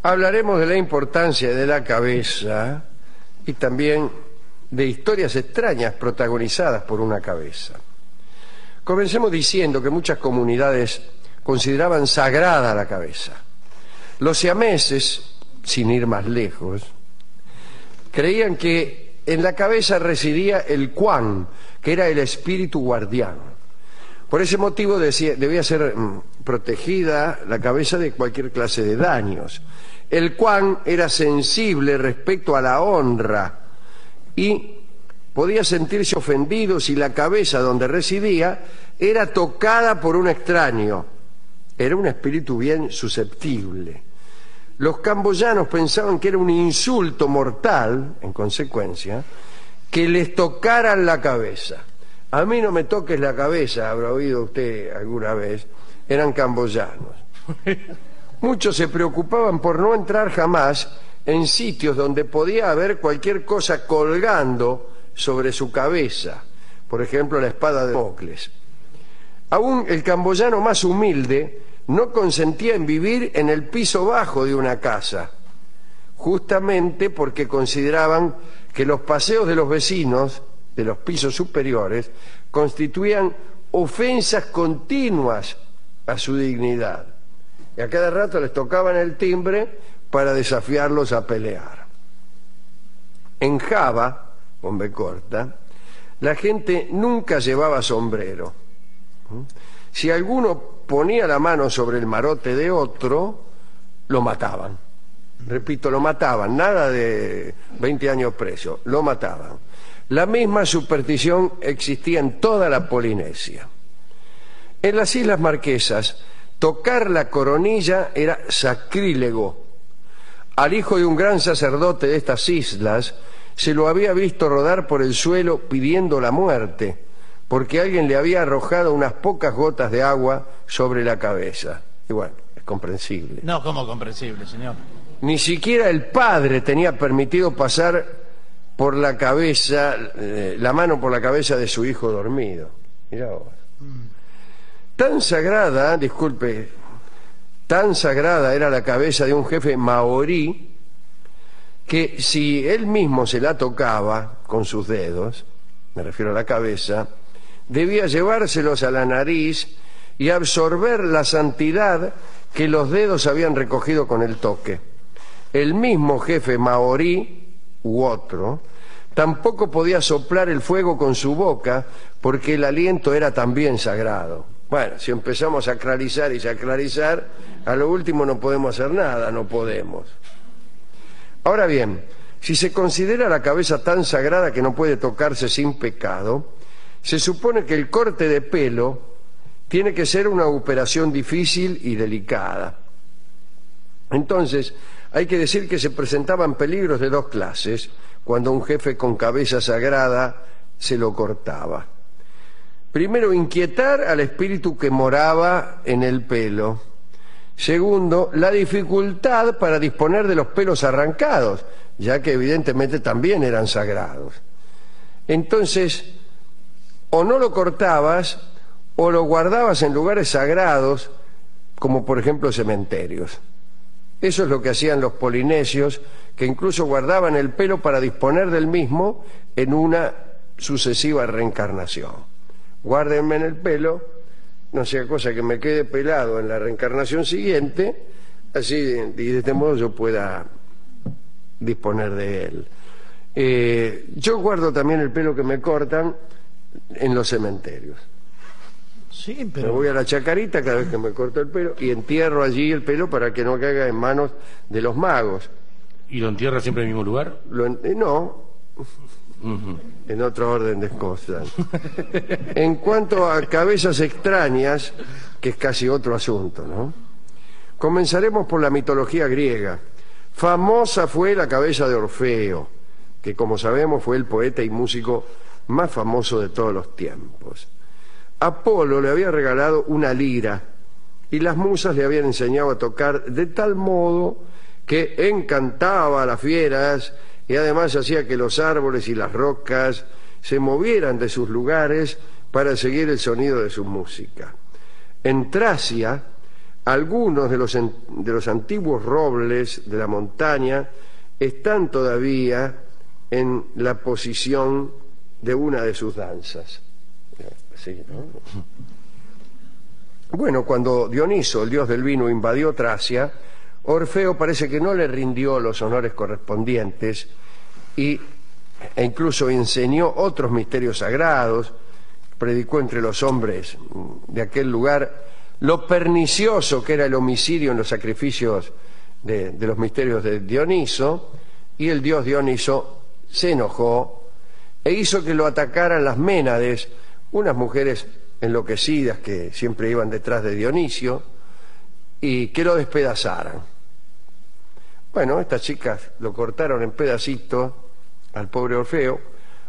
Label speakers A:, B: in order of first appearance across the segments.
A: Hablaremos de la importancia de la cabeza y también de historias extrañas protagonizadas por una cabeza. Comencemos diciendo que muchas comunidades consideraban sagrada la cabeza. Los siameses, sin ir más lejos, creían que en la cabeza residía el Quan, que era el espíritu guardián. Por ese motivo debía ser protegida la cabeza de cualquier clase de daños. El Quan era sensible respecto a la honra y podía sentirse ofendido si la cabeza donde residía era tocada por un extraño. Era un espíritu bien susceptible. Los camboyanos pensaban que era un insulto mortal, en consecuencia, que les tocaran la cabeza. A mí no me toques la cabeza, habrá oído usted alguna vez, eran camboyanos. Muchos se preocupaban por no entrar jamás en sitios donde podía haber cualquier cosa colgando sobre su cabeza, por ejemplo la espada de Damocles. Aún el camboyano más humilde no consentía en vivir en el piso bajo de una casa, justamente porque consideraban que los paseos de los vecinos de los pisos superiores constituían ofensas continuas a su dignidad. Y a cada rato les tocaban el timbre para desafiarlos a pelear. En Java, con B corta, la gente nunca llevaba sombrero. Si alguno ponía la mano sobre el marote de otro, lo mataban. Repito, lo mataban, nada de 20 años preso, lo mataban. La misma superstición existía en toda la Polinesia. En las Islas Marquesas, tocar la coronilla era sacrílego. Al hijo de un gran sacerdote de estas islas se lo había visto rodar por el suelo pidiendo la muerte, porque alguien le había arrojado unas pocas gotas de agua sobre la cabeza. Y bueno, es comprensible.
B: No, ¿cómo comprensible, señor?
A: Ni siquiera el padre tenía permitido pasar por la cabeza, la mano por la cabeza de su hijo dormido. Mirá vos. Tan sagrada, disculpe, tan sagrada era la cabeza de un jefe maorí que si él mismo se la tocaba con sus dedos, me refiero a la cabeza, debía llevárselos a la nariz y absorber la santidad que los dedos habían recogido con el toque. El mismo jefe maorí u otro tampoco podía soplar el fuego con su boca porque el aliento era también sagrado. Bueno, si empezamos a sacralizar y sacralizar, a lo último no podemos hacer nada, no podemos. Ahora bien, si se considera la cabeza tan sagrada que no puede tocarse sin pecado, se supone que el corte de pelo tiene que ser una operación difícil y delicada. Entonces, hay que decir que se presentaban peligros de dos clases cuando un jefe con cabeza sagrada se lo cortaba. Primero, inquietar al espíritu que moraba en el pelo. Segundo, la dificultad para disponer de los pelos arrancados, ya que evidentemente también eran sagrados. Entonces, o no lo cortabas o lo guardabas en lugares sagrados, como por ejemplo cementerios. Eso es lo que hacían los polinesios, que incluso guardaban el pelo para disponer del mismo en una sucesiva reencarnación. Guárdenme en el pelo, no sea cosa que me quede pelado en la reencarnación siguiente, así y de este modo yo pueda disponer de él. Yo guardo también el pelo que me cortan en los cementerios.
B: Sí, pero...
A: Me voy a la Chacarita cada vez que me corto el pelo y entierro allí el pelo para que no caiga en manos de los magos.
C: ¿Y lo entierra siempre en el mismo lugar?
A: No, en otro orden de cosas. En cuanto a cabezas extrañas, que es casi otro asunto, ¿no? Comenzaremos por la mitología griega. Famosa fue la cabeza de Orfeo, que como sabemos fue el poeta y músico más famoso de todos los tiempos. Apolo le había regalado una lira y las musas le habían enseñado a tocar de tal modo que encantaba a las fieras y además hacía que los árboles y las rocas se movieran de sus lugares para seguir el sonido de su música. En Tracia, Algunos de los antiguos robles de la montaña están todavía en la posición de una de sus danzas. Sí, ¿no? Bueno, cuando Dioniso, el dios del vino, invadió Tracia, Orfeo parece que no le rindió los honores correspondientes e incluso enseñó otros misterios sagrados, predicó entre los hombres de aquel lugar lo pernicioso que era el homicidio en los sacrificios de los misterios de Dioniso, y el dios Dioniso se enojó e hizo que lo atacaran las Ménades, unas mujeres enloquecidas que siempre iban detrás de Dionisio, y que lo despedazaran. Bueno, estas chicas lo cortaron en pedacitos al pobre Orfeo,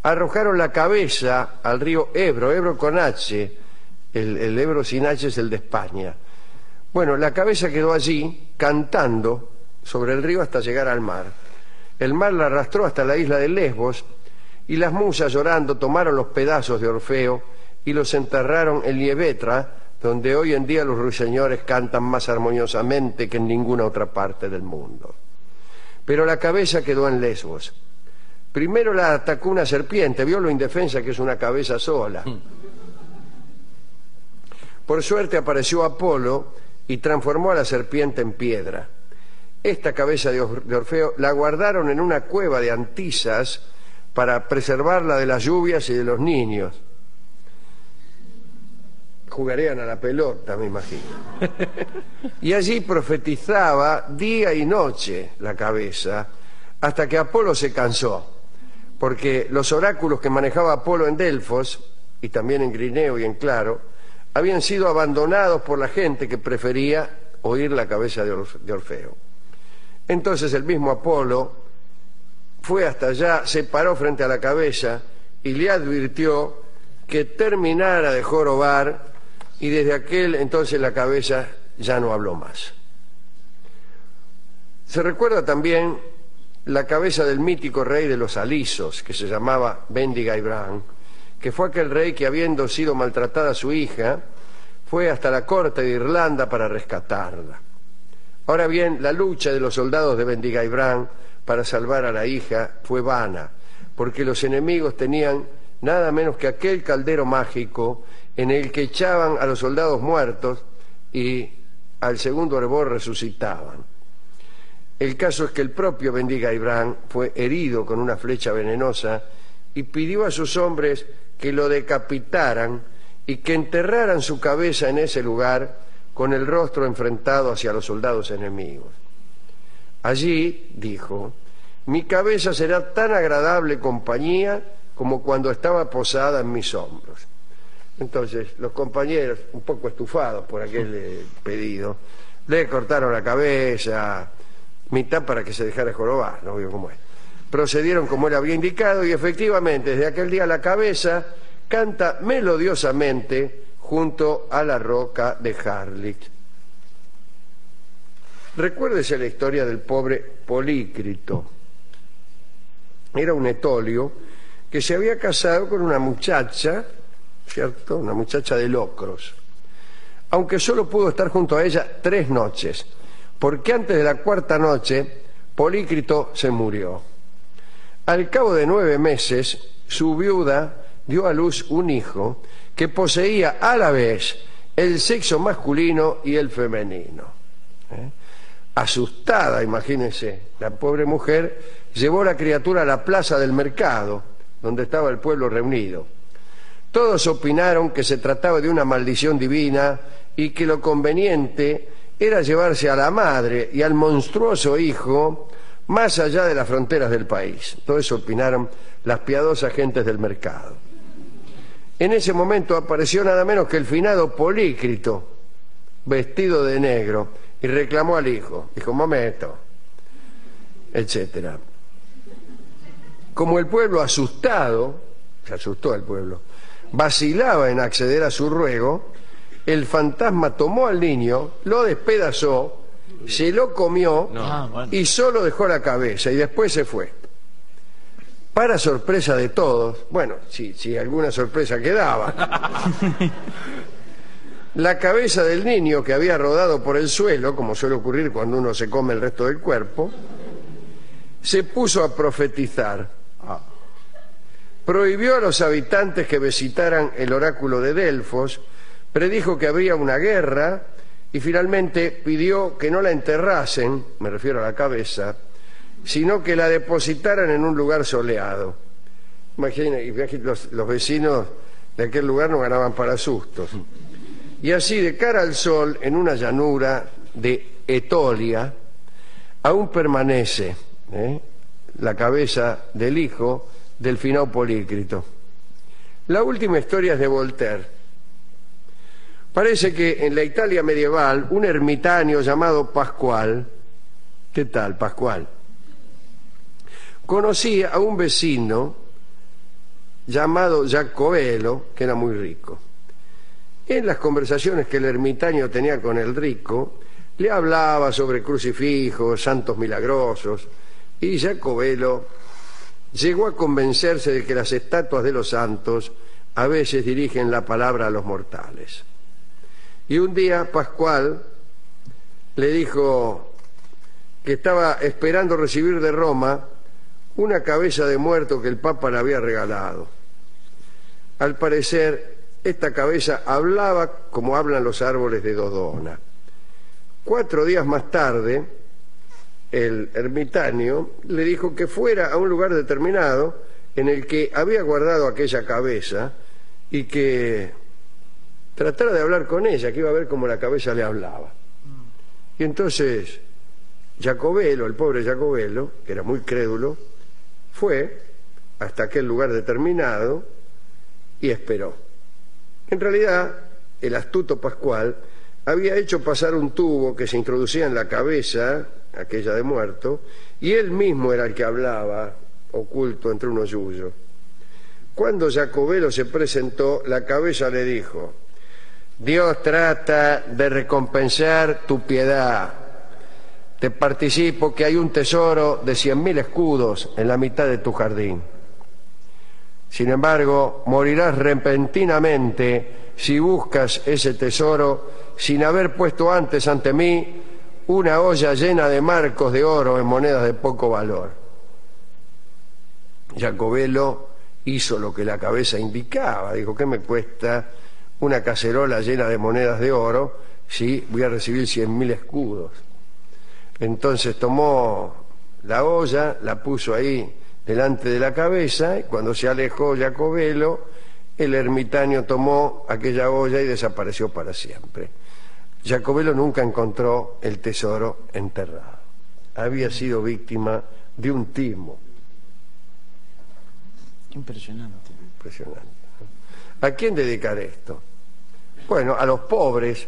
A: arrojaron la cabeza al río Ebro, Ebro con H, el Ebro sin H es el de España. Bueno, la cabeza quedó allí cantando sobre el río hasta llegar al mar. El mar la arrastró hasta la isla de Lesbos, y las musas, llorando, tomaron los pedazos de Orfeo y los enterraron en Liebetra, donde hoy en día los ruiseñores cantan más armoniosamente que en ninguna otra parte del mundo. Pero la cabeza quedó en Lesbos. Primero la atacó una serpiente, vio lo indefensa que es una cabeza sola. Por suerte apareció Apolo y transformó a la serpiente en piedra. Esta cabeza de Orfeo la guardaron en una cueva de Antisas para preservarla de las lluvias y de los niños. Jugarían a la pelota, me imagino. Y allí profetizaba día y noche la cabeza, hasta que Apolo se cansó, porque los oráculos que manejaba Apolo en Delfos, y también en Grineo y en Claro, habían sido abandonados por la gente que prefería oír la cabeza de Orfeo. Entonces el mismo Apolo fue hasta allá, se paró frente a la cabeza y le advirtió que terminara de jorobar, y desde aquel entonces la cabeza ya no habló más. Se recuerda también la cabeza del mítico rey de los Alisos, que se llamaba Bendigaibran, que fue aquel rey que, habiendo sido maltratada su hija, fue hasta la corte de Irlanda para rescatarla. Ahora bien, la lucha de los soldados de Bendigaibran para salvar a la hija fue vana, porque los enemigos tenían nada menos que aquel caldero mágico en el que echaban a los soldados muertos y al segundo hervor resucitaban. El caso es que el propio Bendigaibran fue herido con una flecha venenosa y pidió a sus hombres que lo decapitaran y que enterraran su cabeza en ese lugar con el rostro enfrentado hacia los soldados enemigos. Allí, dijo, mi cabeza será tan agradable compañía como cuando estaba posada en mis hombros. Entonces, los compañeros, un poco estufados por aquel pedido, le cortaron la cabeza, mitad para que se dejara jorobar, no veo cómo es. Procedieron como él había indicado y efectivamente, desde aquel día la cabeza canta melodiosamente junto a la roca de Harlech. Recuérdese la historia del pobre Polícrito. Era un etolio que se había casado con una muchacha, ¿cierto? Una muchacha de Locros, aunque solo pudo estar junto a ella 3 noches, porque antes de la 4ª noche Polícrito se murió. Al cabo de 9 meses, su viuda dio a luz un hijo que poseía a la vez el sexo masculino y el femenino. Asustada, imagínense, la pobre mujer llevó la criatura a la plaza del mercado, donde estaba el pueblo reunido. Todos opinaron que se trataba de una maldición divina y que lo conveniente era llevarse a la madre y al monstruoso hijo más allá de las fronteras del país. Todo eso opinaron las piadosas gentes del mercado. En ese momento apareció nada menos que el finado Polícrito, vestido de negro, y reclamó al hijo. Dijo, momento, etcétera. Como el pueblo asustado, se asustó el pueblo, vacilaba en acceder a su ruego, el fantasma tomó al niño, lo despedazó, se lo comió y solo dejó la cabeza y después se fue. Para sorpresa de todos, bueno, si alguna sorpresa quedaba, La cabeza del niño, que había rodado por el suelo, como suele ocurrir cuando uno se come el resto del cuerpo, se puso a profetizar. Prohibió a los habitantes que visitaran el oráculo de Delfos, predijo que habría una guerra y finalmente pidió que no la enterrasen, me refiero a la cabeza, sino que la depositaran en un lugar soleado. Imagínate, los vecinos de aquel lugar no ganaban para sustos. Y así, de cara al sol, en una llanura de Etolia, aún permanece la cabeza del hijo del finado Polícrito. La última historia es de Voltaire. Parece que en la Italia medieval un ermitaño llamado Pascual, ¿qué tal, Pascual?, conocía a un vecino llamado Jacobelo, que era muy rico. En las conversaciones que el ermitaño tenía con el rico, le hablaba sobre crucifijos, santos milagrosos, y Jacobelo llegó a convencerse de que las estatuas de los santos a veces dirigen la palabra a los mortales. Y un día Pascual le dijo que estaba esperando recibir de Roma una cabeza de muerto que el Papa le había regalado. Al parecer, esta cabeza hablaba como hablan los árboles de Dodona. 4 días más tarde, el ermitaño le dijo que fuera a un lugar determinado en el que había guardado aquella cabeza y que tratara de hablar con ella, que iba a ver cómo la cabeza le hablaba. Y entonces Jacobelo, el pobre Jacobelo, que era muy crédulo, fue hasta aquel lugar determinado y esperó. En realidad, el astuto Pascual había hecho pasar un tubo que se introducía en la cabeza, aquella de muerto, y él mismo era el que hablaba, oculto entre unos yuyos. Cuando Jacobelo se presentó, la cabeza le dijo: Dios trata de recompensar tu piedad. Te participo que hay un tesoro de 100.000 escudos en la mitad de tu jardín. Sin embargo, morirás repentinamente si buscas ese tesoro sin haber puesto antes ante mí una olla llena de marcos de oro en monedas de poco valor. Jacobelo hizo lo que la cabeza indicaba. Dijo: ¿qué me cuesta una cacerola llena de monedas de oro si voy a recibir 100.000 escudos? Entonces tomó la olla, la puso ahí delante de la cabeza, y cuando se alejó Jacobelo, el ermitaño tomó aquella olla y desapareció para siempre. Jacobelo nunca encontró el tesoro enterrado. Había sido víctima de un timo.
B: Impresionante.
A: Impresionante. ¿A quién dedicar esto? Bueno, a los pobres,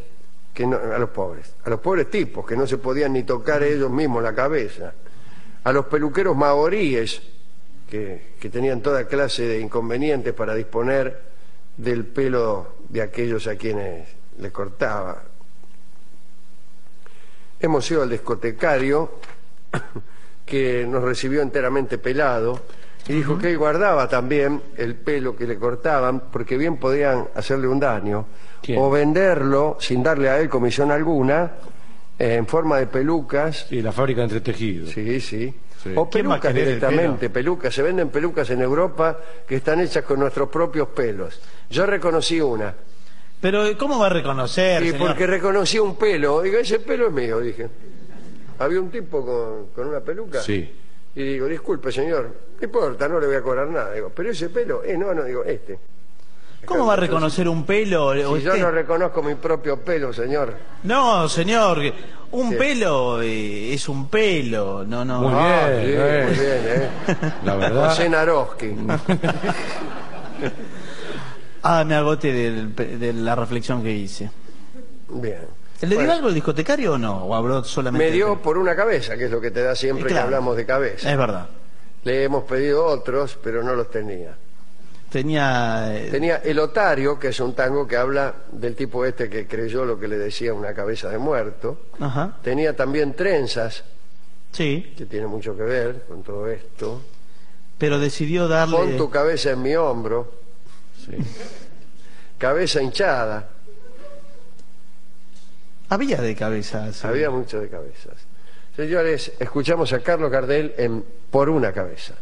A: a los pobres tipos que no se podían ni tocar ellos mismos la cabeza, a los peluqueros maoríes que tenían toda clase de inconvenientes para disponer del pelo de aquellos a quienes le cortaba. Hemos ido al discotecario que nos recibió enteramente pelado y dijo que él guardaba también el pelo que le cortaban porque bien podían hacerle un daño.
C: ¿Quién?
A: O venderlo sin darle a él comisión alguna en forma de pelucas.
C: Sí, la fábrica de entretejidos.
A: Sí, sí.
C: Sí.
A: O
B: ¿Quién va a
A: pelucas
B: querer el
A: directamente, pelucas. Se venden pelucas en Europa que están hechas con nuestros propios pelos. Yo reconocí una.
B: Pero ¿cómo va a reconocer,
A: Y
B: señor?
A: porque reconocí un pelo. Digo, ese pelo es mío, dije. Había un tipo con una peluca.
C: Sí.
A: Y digo, disculpe, señor, no importa, no le voy a cobrar nada. Digo, pero ese pelo, no, digo, este.
B: ¿Cómo va a reconocer un pelo? ¿O
A: Si yo
B: usted?
A: no reconozco mi propio pelo, señor.
B: No, señor, un
A: ¿Qué?
B: pelo es un pelo, no.
C: Muy
A: Ah,
C: bien,
A: sí, muy bien,
C: La verdad.
A: José Naroski.
B: Me agoté de la reflexión que hice.
A: Bien.
B: ¿Le dio
A: Bueno,
B: algo el discotecario o no? ¿O habló solamente?
A: me
B: del
A: dio
B: pelo?
A: por una cabeza, que es lo que te da siempre
B: Claro.
A: que hablamos de cabeza.
B: Es verdad.
A: Le hemos pedido otros, pero no los tenía.
B: Tenía...
A: Tenía El Otario, que es un tango que habla del tipo este que creyó lo que le decía una cabeza de muerto.
B: Ajá.
A: Tenía también Trenzas,
B: Sí,
A: que tiene mucho que ver con todo esto.
B: pero decidió darle...
A: Pon tu cabeza en mi hombro.
C: Sí.
A: Cabeza hinchada.
B: Había de cabezas.
A: Había mucho de cabezas. Señores, escuchamos a Carlos Gardel en Por una cabeza.